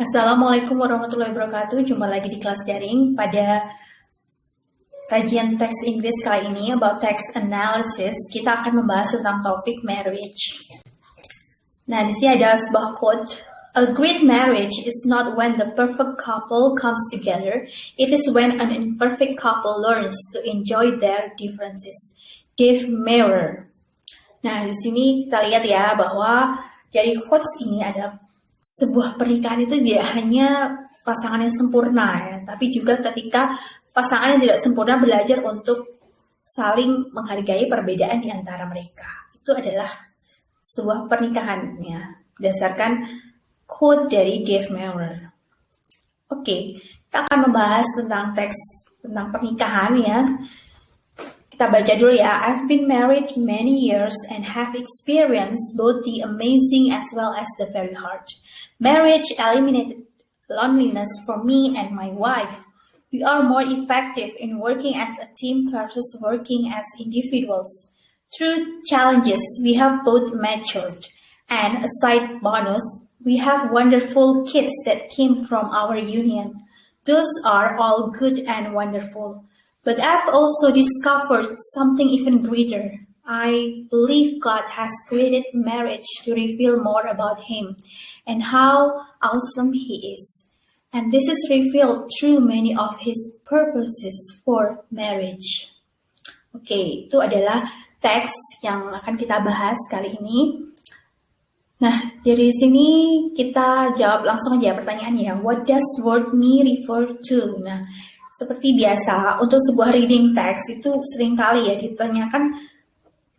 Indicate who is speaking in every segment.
Speaker 1: Assalamualaikum warahmatullahi wabarakatuh. Jumpa lagi di kelas daring pada kajian teks Inggris kali ini about text analysis. Kita akan membahas tentang topik marriage. Nah, di sini ada sebuah quote. A great marriage is not when the perfect couple comes together. It is when an imperfect couple learns to enjoy their differences. Dave Meurer. Nah, di sini kita lihat ya bahwa dari quotes ini ada sebuah pernikahan itu tidak hanya pasangan yang sempurna ya, tapi juga ketika pasangan yang tidak sempurna belajar untuk saling menghargai perbedaan di antara mereka. Itu adalah sebuah pernikahan ya, berdasarkan quote dari Dave Meurer. Oke, kita akan membahas tentang teks tentang pernikahan ya. Kita baca dulu ya. I've been married many years and have experienced both the amazing as well as the very hard. Marriage eliminated loneliness for me and my wife. We are more effective in working as a team versus working as individuals. Through challenges, we have both matured. And a side bonus, we have wonderful kids that came from our union. Those are all good and wonderful. But I've also discovered something even greater. I believe God has created marriage to reveal more about Him and how awesome He is. And this is revealed through many of His purposes for marriage. Oke, itu adalah teks yang akan kita bahas kali ini. Nah, dari sini kita jawab langsung aja pertanyaannya. What does word me refer to? Nah, seperti biasa, untuk sebuah reading text itu seringkali ya ditanyakan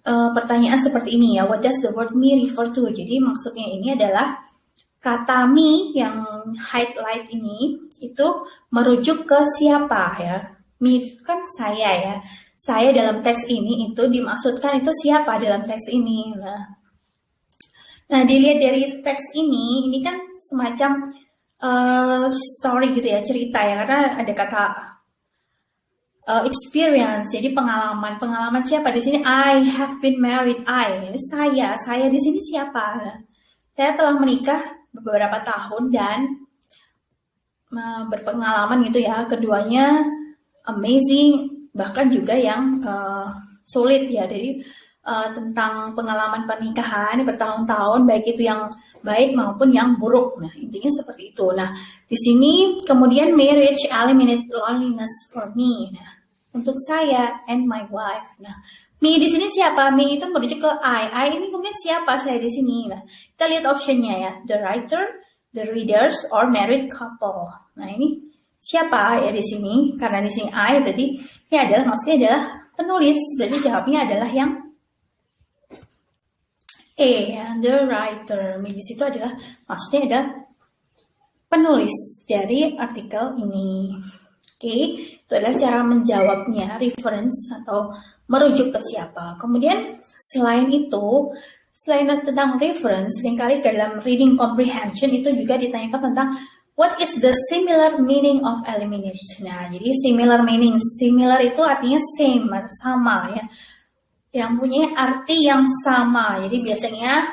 Speaker 1: pertanyaan seperti ini ya. What does the word me refer to? Jadi maksudnya ini adalah kata me yang highlight ini itu merujuk ke siapa ya. Me itu kan saya ya. Saya dalam teks ini itu dimaksudkan itu siapa dalam teks ini. Nah dilihat dari teks ini kan semacam story gitu ya, cerita ya, karena ada kata experience, jadi pengalaman siapa di sini? I have been married. Ini saya di sini siapa? Saya telah menikah beberapa tahun dan berpengalaman gitu ya. Keduanya amazing, bahkan juga yang sulit ya. Jadi tentang pengalaman pernikahan bertahun-tahun, baik itu yang baik maupun yang buruk. Nah, intinya seperti itu. Nah, di sini kemudian marriage eliminate loneliness for me. Nah, untuk saya and my wife. Nah, me di sini siapa? Me itu merujuk ke I ini mungkin siapa saya di sini. Nah, kita lihat optionnya ya. The writer, the readers, or married couple. Nah, ini siapa ya di sini? Karena di sini I berarti ini adalah maksudnya adalah penulis. Berarti jawabnya adalah yang the writer. Di situ adalah maksudnya ada penulis dari artikel ini. Oke, itu adalah cara menjawabnya, reference atau merujuk ke siapa. Kemudian selain itu, selain tentang reference, seringkali dalam reading comprehension itu juga ditanyakan tentang what is the similar meaning of eliminate. Nah, jadi similar meaning, similar itu artinya same, sama ya. Yang punya arti yang sama. Jadi biasanya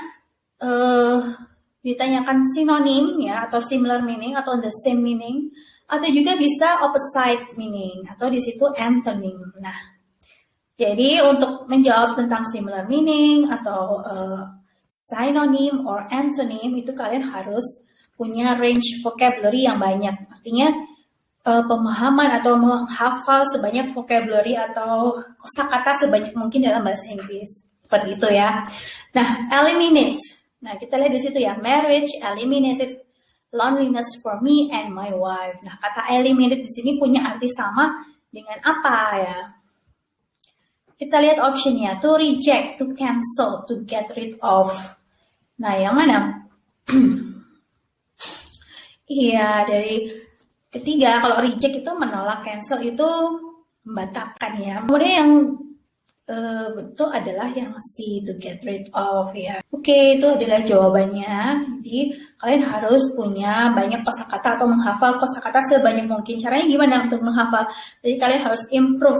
Speaker 1: ditanyakan sinonim ya, atau similar meaning atau the same meaning, atau juga bisa opposite meaning atau di situ antonym. Nah, jadi untuk menjawab tentang similar meaning atau synonym or antonym itu kalian harus punya range vocabulary yang banyak. Artinya pemahaman atau menghafal sebanyak vocabulary atau kosakata sebanyak mungkin dalam bahasa Inggris. Seperti itu ya. Nah, eliminate. Nah, kita lihat di situ ya. Marriage eliminated loneliness for me and my wife. Nah, kata eliminate di sini punya arti sama dengan apa ya? Kita lihat optionnya. To reject, to cancel, to get rid of. Nah, yang mana? Iya, dari ketiga, kalau reject itu menolak, cancel itu membatalkan ya. Kemudian yang betul adalah yang C, to get rid of ya. Oke, itu adalah jawabannya. Jadi kalian harus punya banyak kosakata atau menghafal kosakata sebanyak mungkin. Caranya gimana untuk menghafal? Jadi kalian harus improve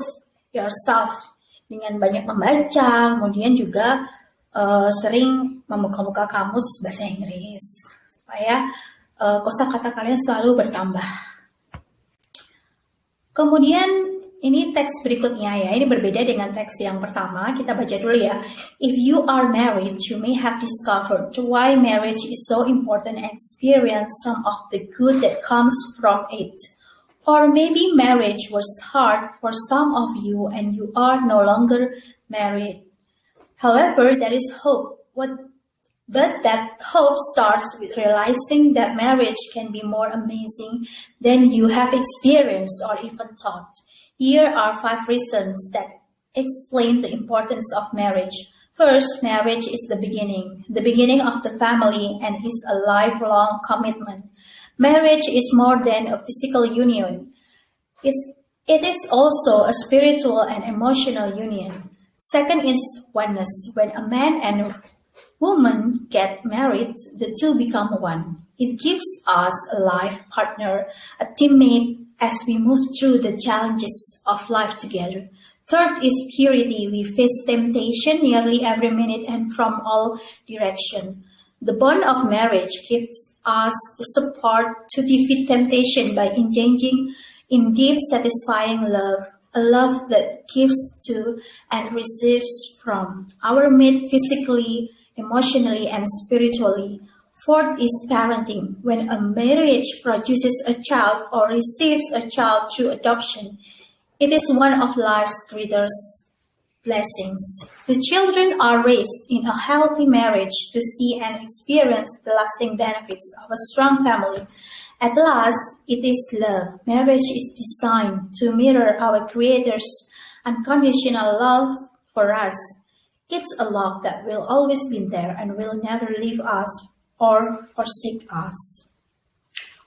Speaker 1: yourself dengan banyak membaca, kemudian juga sering membuka-buka kamus bahasa Inggris supaya kosakata kalian selalu bertambah. Kemudian ini teks berikutnya ya, ini berbeda dengan teks yang pertama. Kita baca dulu ya. If you are married, you may have discovered why marriage is so important and experience some of the good that comes from it. Or maybe marriage was hard for some of you and you are no longer married. However, there is hope. But that hope starts with realizing that marriage can be more amazing than you have experienced or even thought. Here are 5 reasons that explain the importance of marriage. First, marriage is the beginning of the family, and is a lifelong commitment. Marriage is more than a physical union. It is also a spiritual and emotional union. Second is oneness. When a man and woman get married, the two become one. It gives us a life partner, a teammate as we move through the challenges of life together. Third is purity. We face temptation nearly every minute and from all directions. The bond of marriage gives us the support to defeat temptation by engaging in deep, satisfying love, a love that gives to and receives from. Our mate physically, emotionally, and spiritually. Fourth is parenting. When a marriage produces a child or receives a child through adoption, it is one of life's greatest blessings. The children are raised in a healthy marriage to see and experience the lasting benefits of a strong family. At last, it is love. Marriage is designed to mirror our Creator's unconditional love for us. It's a love that will always be there and will never leave us or forsake us.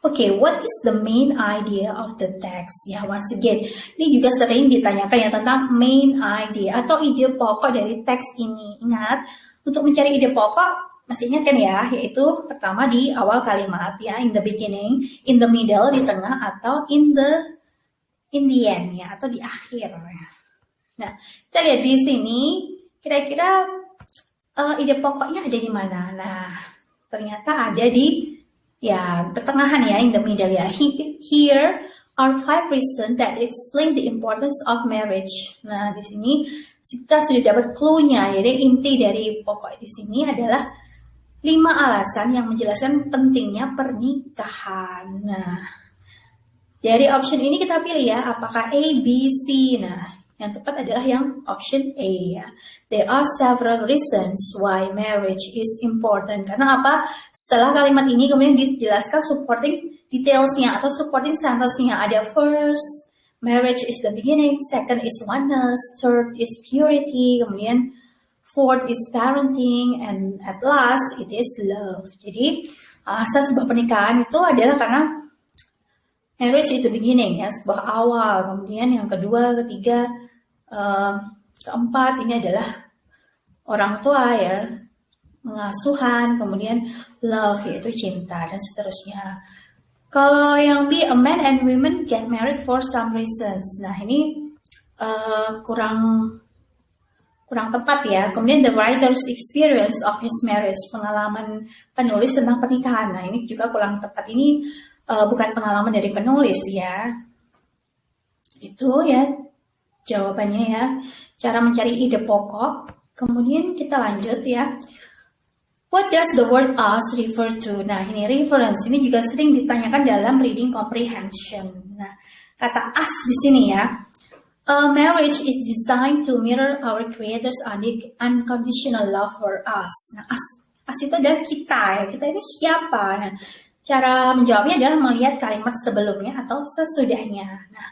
Speaker 1: Okay, what is the main idea of the text? Ya, once again, ini juga sering ditanyakan ya tentang main idea atau ide pokok dari teks ini. Ingat, untuk mencari ide pokok, masih ingat kan ya, yaitu pertama di awal kalimat ya, in the beginning, in the middle, di tengah, atau in the end ya, atau di akhir. Nah, kita lihat di sini, kira-kira ide pokoknya ada di mana? Nah, ternyata ada di pertengahan ya, in the middle ya. Here are 5 reasons that explain the importance of marriage. Nah, di sini kita sudah dapat clue-nya. Jadi inti dari pokok di sini adalah 5 alasan yang menjelaskan pentingnya pernikahan. Nah, dari option ini kita pilih ya, apakah A, B, C. Nah, yang tepat adalah yang option A ya. There are several reasons why marriage is important. Karena apa? Setelah kalimat ini kemudian dijelaskan supporting details-nya atau supporting sentence-nya. Ada first, marriage is the beginning. Second is oneness. Third is purity. Kemudian fourth is parenting. And at last, it is love. Jadi, alasan sebuah pernikahan itu adalah karena marriage is the beginning ya, sebuah awal. Kemudian yang kedua, ketiga, keempat ini adalah orang tua ya, pengasuhan. Kemudian love yaitu cinta dan seterusnya. Kalau yang B, a man and women get married for some reasons. Nah ini kurang tepat ya. Kemudian the writer's experience of his marriage, pengalaman penulis tentang pernikahan. Nah ini juga kurang tepat. Ini bukan pengalaman dari penulis ya. Itu ya jawabannya ya. Cara mencari ide pokok. Kemudian kita lanjut ya. What does the word us refer to? Nah ini reference. Ini juga sering ditanyakan dalam reading comprehension. Nah kata us di sini ya. Marriage is designed to mirror our Creator's unconditional love for us. Nah us itu adalah kita ya. Kita ini siapa? Nah cara menjawabnya adalah melihat kalimat sebelumnya atau sesudahnya. Nah,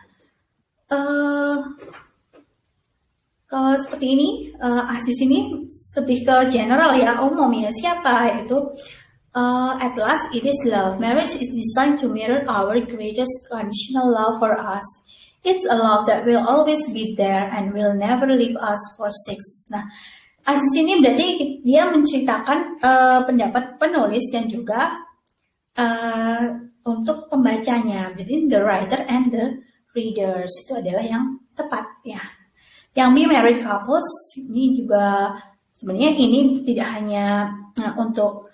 Speaker 1: kalau seperti ini, as di sini lebih ke general ya, umum ya. Siapa? Yaitu at last it is love. Marriage is designed to mirror our greatest conditional love for us. It's a love that will always be there and will never leave us for six. Nah, as di sini berarti dia menceritakan pendapat penulis dan juga untuk pembacanya. Jadi the writer and the readers itu adalah yang tepat ya. Yang B, married couples, ini juga sebenarnya ini tidak hanya untuk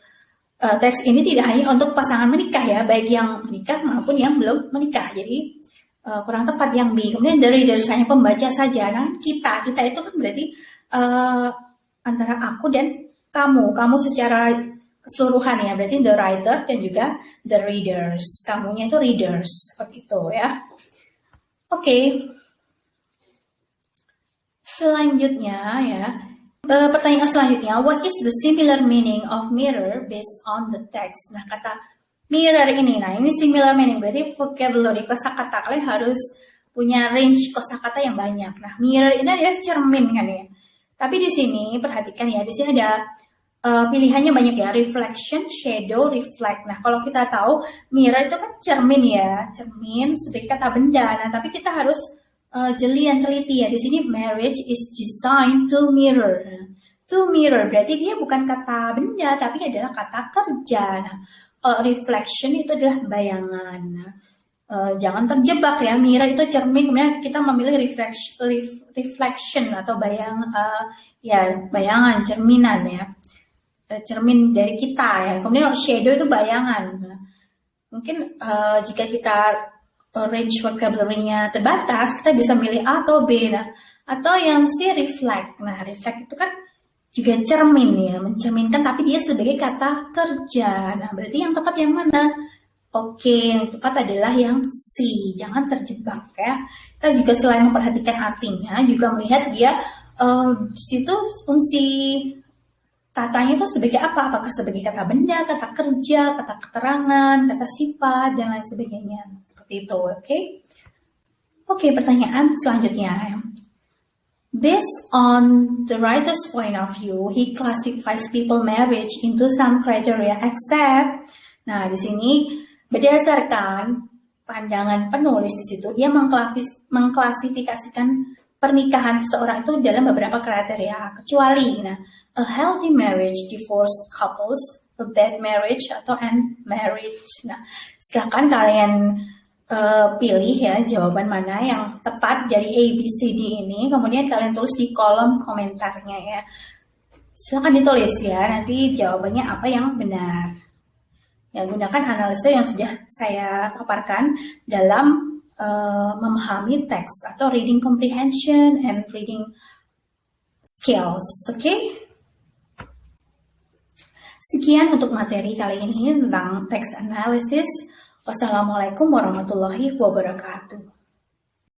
Speaker 1: teks ini tidak hanya untuk pasangan menikah ya, baik yang menikah maupun yang belum menikah. Jadi kurang tepat yang B. Kemudian the readers hanya pembaca saja. Nah, kita itu kan berarti antara aku dan kamu secara keseluruhan ya, berarti the writer dan juga the readers. Kamunya itu readers, seperti itu ya. Oke. Selanjutnya ya, pertanyaan selanjutnya, what is the similar meaning of mirror based on the text? Nah, kata mirror ini, ini similar meaning, berarti vocabulary, kosakata. Kalian harus punya range kosakata yang banyak. Nah, mirror ini adalah cermin kan ya. Tapi di sini, perhatikan ya, di sini ada pilihannya banyak ya, reflection, shadow, reflect. Nah, kalau kita tahu, mirror itu kan cermin ya, cermin sebagai kata benda. Nah, tapi kita harus jeli dan teliti ya. Di sini marriage is designed to mirror. To mirror berarti dia bukan kata benda tapi adalah kata kerja. Nah, reflection itu adalah bayangan. Jangan terjebak ya. Mirror itu cermin, kemudian kita memilih reflection atau bayangan, cerminan ya. Cermin dari kita ya. Kemudian shadow itu bayangan. Nah, mungkin jika kita range vocabulary-nya terbatas, kita bisa milih A atau B. Nah, atau yang C reflect. Nah, reflect itu kan juga cermin ya, mencerminkan tapi dia sebagai kata kerja. Nah, berarti yang tepat yang mana? Oke, yang tepat adalah yang C. Jangan terjebak ya. Kita juga selain memperhatikan artinya, juga melihat dia di situ fungsi katanya itu sebagai apa? Apakah sebagai kata benda, kata kerja, kata keterangan, kata sifat, dan lain sebagainya. Seperti itu, oke? Oke, pertanyaan selanjutnya. Based on the writer's point of view, he classifies people marriage into some criteria except. Nah, di sini berdasarkan pandangan penulis di situ, dia mengklasifikasikan pernikahan seseorang itu dalam beberapa kriteria, kecuali a healthy marriage, divorced couples, a bad marriage, atau unmarried. Nah, silakan kalian pilih ya jawaban mana yang tepat dari A, B, C, D ini, kemudian kalian tulis di kolom komentarnya ya. Silakan ditulis ya, nanti jawabannya apa yang benar. Ya, gunakan analisa yang sudah saya paparkan dalam memahami teks atau reading comprehension and reading skills, oke? Sekian untuk materi kali ini tentang text analysis. Wassalamualaikum warahmatullahi wabarakatuh.